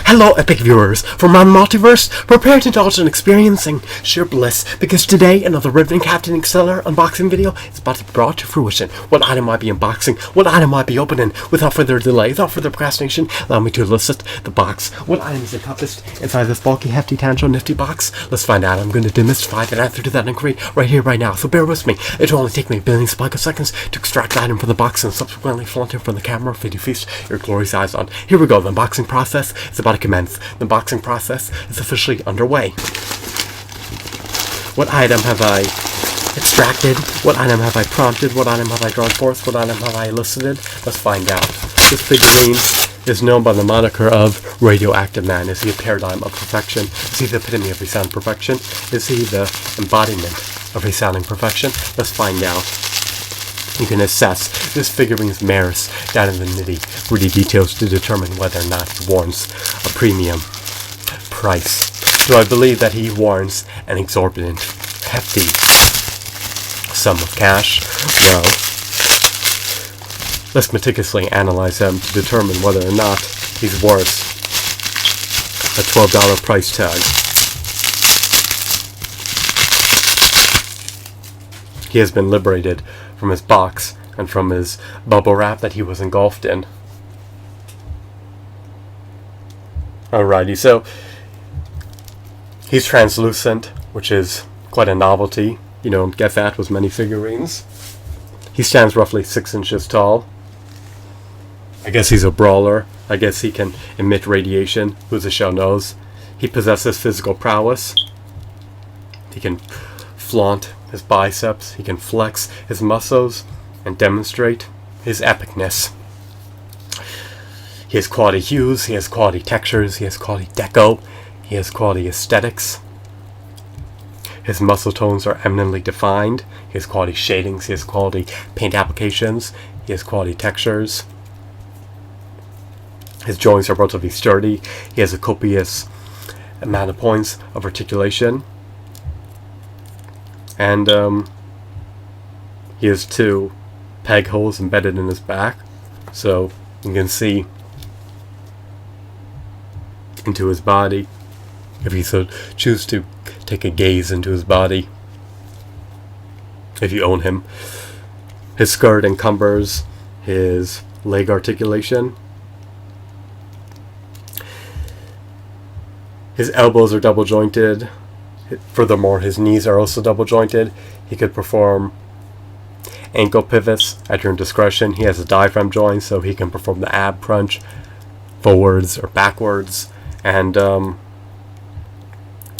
Hello, epic viewers! From our multiverse, prepare to indulge in experiencing sheer bliss, because today another riveting Captain Stellar unboxing video is about to be brought to fruition. What item might be unboxing? What item might be opening? Without further delay, without further procrastination, allow me to elicit the box. What item is encompassed inside this bulky, hefty, tangible, nifty box? Let's find out. I'm going to demystify the answer to that inquiry right here, right now. So bear with me. It'll only take me billions of seconds to extract the item from the box and subsequently flaunt it from the camera for you to feast your glorious eyes on. Here we go. The unboxing process is about to commence. The unboxing process is officially underway. What item have I extracted? What item have I prompted? What item have I drawn forth? What item have I elicited? Let's find out. This figurine is known by the moniker of Radioactive Man. Is he a paradigm of perfection? Is he the epitome of resounding perfection? Is he the embodiment of resounding perfection? Let's find out. You can assess this figurine's merits down in the nitty-gritty details to determine whether or not he warrants a premium price. Do I believe that he warrants an exorbitant, hefty sum of cash? Well, let's meticulously analyze him to determine whether or not he's worth a $12 price tag. He has been liberated from his box and from his bubble wrap that he was engulfed in. Alrighty, so he's translucent, which is quite a novelty. You don't get that with many figurines. He stands roughly 6 inches tall. I guess he's a brawler. I guess he can emit radiation. Who the shell knows? He possesses physical prowess. He can flaunt his biceps, he can flex his muscles and demonstrate his epicness. He has quality hues, he has quality textures, he has quality deco, he has quality aesthetics. His muscle tones are eminently defined, he has quality shadings, he has quality paint applications, he has quality textures. His joints are relatively sturdy, he has a copious amount of points of articulation. And he has 2 peg holes embedded in his back, so you can see into his body if you so choose to take a gaze into his body, if you own him. His skirt encumbers his leg articulation. His elbows are double jointed. Furthermore, his knees are also double jointed. He could perform ankle pivots at your discretion. He has a diaphragm joint, so he can perform the ab crunch forwards or backwards. And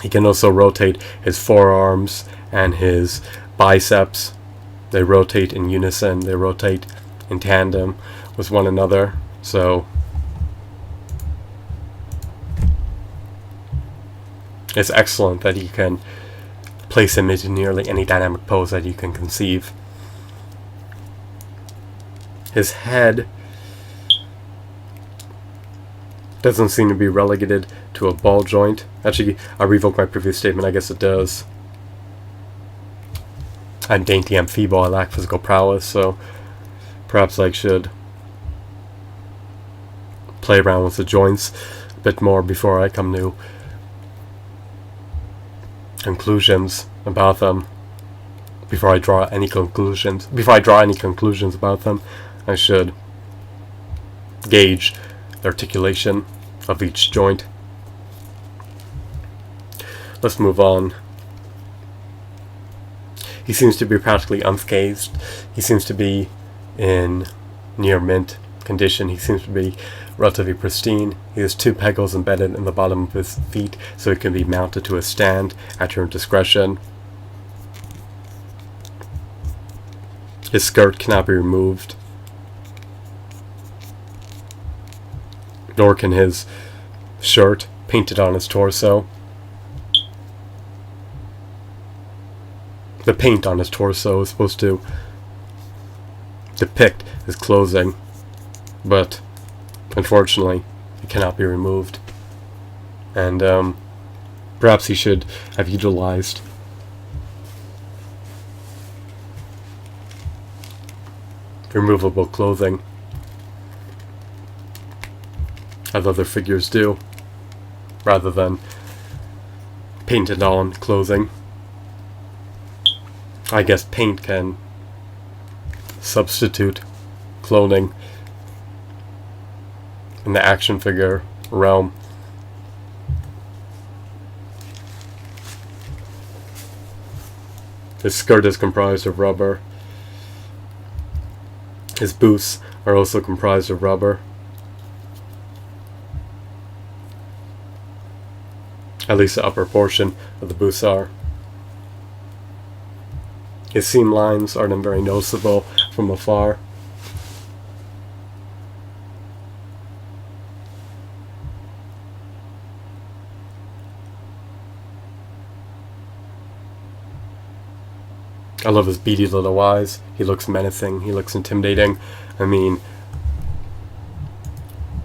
he can also rotate his forearms and his biceps. They rotate in unison. They rotate in tandem with one another. So it's excellent that you can place him into nearly any dynamic pose that you can conceive. His head doesn't seem to be relegated to a ball joint. Actually, I revoke my previous statement. I guess it does. I'm dainty, I'm feeble, I lack physical prowess, so perhaps I should play around with the joints a bit more before I come to conclusions about them. Before I draw any conclusions about them, I should gauge the articulation of each joint. Let's move on. He seems to be practically unscathed. He seems to be in near mint condition. He seems to be relatively pristine. He has 2 peg holes embedded in the bottom of his feet, so it can be mounted to a stand at your discretion. His skirt cannot be removed, nor can his shirt painted on his torso. The paint on his torso is supposed to depict his clothing, but unfortunately it cannot be removed. And perhaps he should have utilized removable clothing, as other figures do. rather than painted on clothing. I guess paint can substitute clothing in the action figure realm. His skirt is comprised of rubber. His boots are also comprised of rubber. At least the upper portion of the boots are. His seam lines aren't very noticeable from afar. I love his beady little eyes. He looks menacing. He looks intimidating. I mean,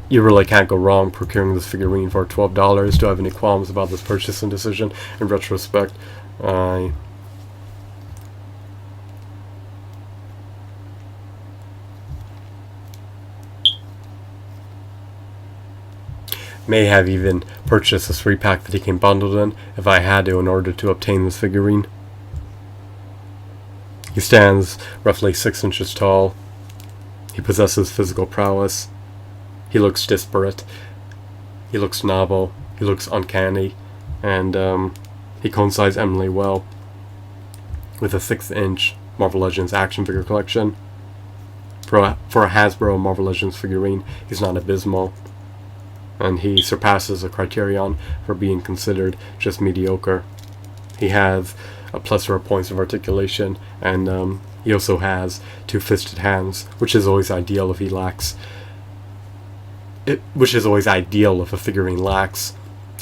you really can't go wrong procuring this figurine for $12. Do I have any qualms about this purchasing decision? In retrospect, I may have even purchased this 3-pack that he came bundled in if I had to in order to obtain this figurine. He stands roughly 6 inches tall. He possesses physical prowess. He looks disparate. He looks novel. He looks uncanny. And he coincides eminently well with a 6-inch Marvel Legends action figure collection. For a Hasbro Marvel Legends figurine, he's not abysmal. And he surpasses the criterion for being considered just mediocre. He has a plethora of points of articulation, and he also has 2-fisted hands, which is always ideal if he lacks which is always ideal if a figurine lacks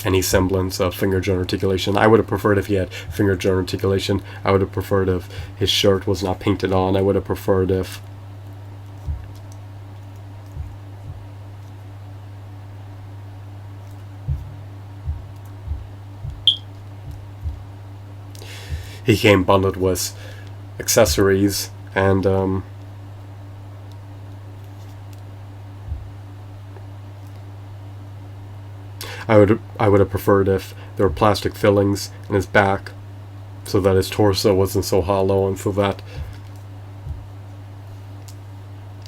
any semblance of finger joint articulation. I would have preferred if he had finger joint articulation. I would have preferred if his shirt was not painted on. I would have preferred if he came bundled with accessories, and I would have preferred if there were plastic fillings in his back, so that his torso wasn't so hollow, and so that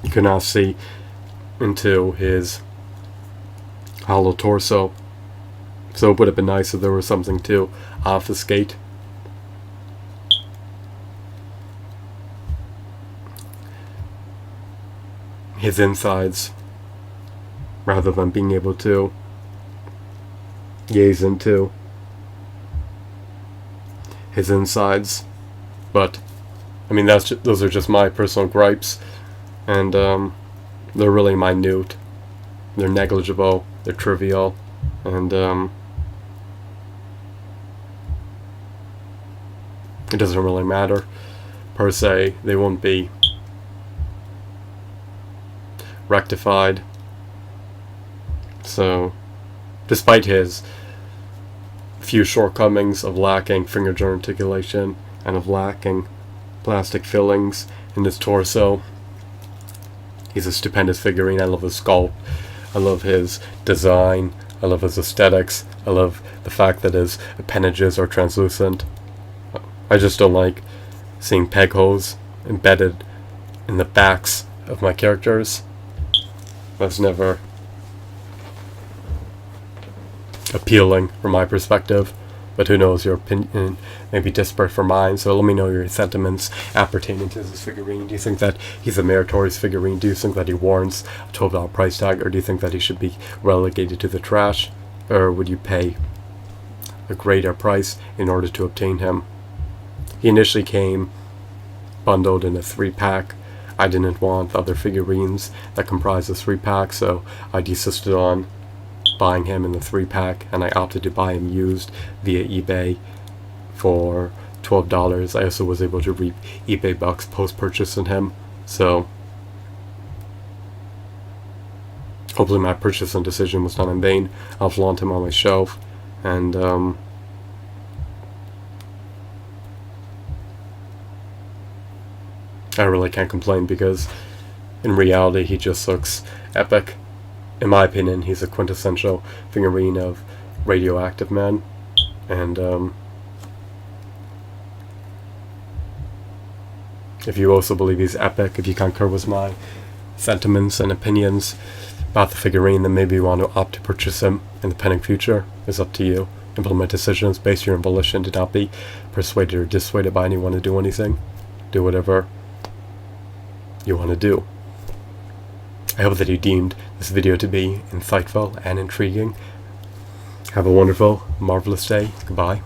you could not see into his hollow torso. So it would have been nice if there was something to obfuscate his insides, rather than being able to gaze into his insides. But I mean, those are just my personal gripes, and they're really minute, they're negligible, they're trivial, and it doesn't really matter per se. They won't be rectified. So despite his few shortcomings of lacking finger joint articulation and of lacking plastic fillings in his torso, he's a stupendous figurine. I love his sculpt, I love his design, I love his aesthetics, I love the fact that his appendages are translucent. I just don't like seeing peg holes embedded in the backs of my characters. That's never appealing from my perspective, but who knows, your opinion may be disparate from mine, so let me know your sentiments appertaining to this figurine. Do you think that he's a meritorious figurine? Do you think that he warrants a $12 price tag, or do you think that he should be relegated to the trash, or would you pay a greater price in order to obtain him? He initially came bundled in a 3-pack. I didn't want other figurines that comprise the 3-pack, so I desisted on buying him in the 3-pack, and I opted to buy him used via eBay for $12. I also was able to reap eBay bucks post-purchase in him, so hopefully my purchase and decision was not in vain. I'll flaunt him on my shelf, and I really can't complain, because in reality he just looks epic. In my opinion, he's a quintessential figurine of Radioactive Man. And if you also believe he's epic, if you concur with my sentiments and opinions about the figurine, then maybe you want to opt to purchase him in the pending future. It's up to you. Implement decisions based on your own volition. Do not be persuaded or dissuaded by anyone to do anything. Do whatever you want to do. I hope that you deemed this video to be insightful and intriguing. Have a wonderful, marvelous day. Goodbye.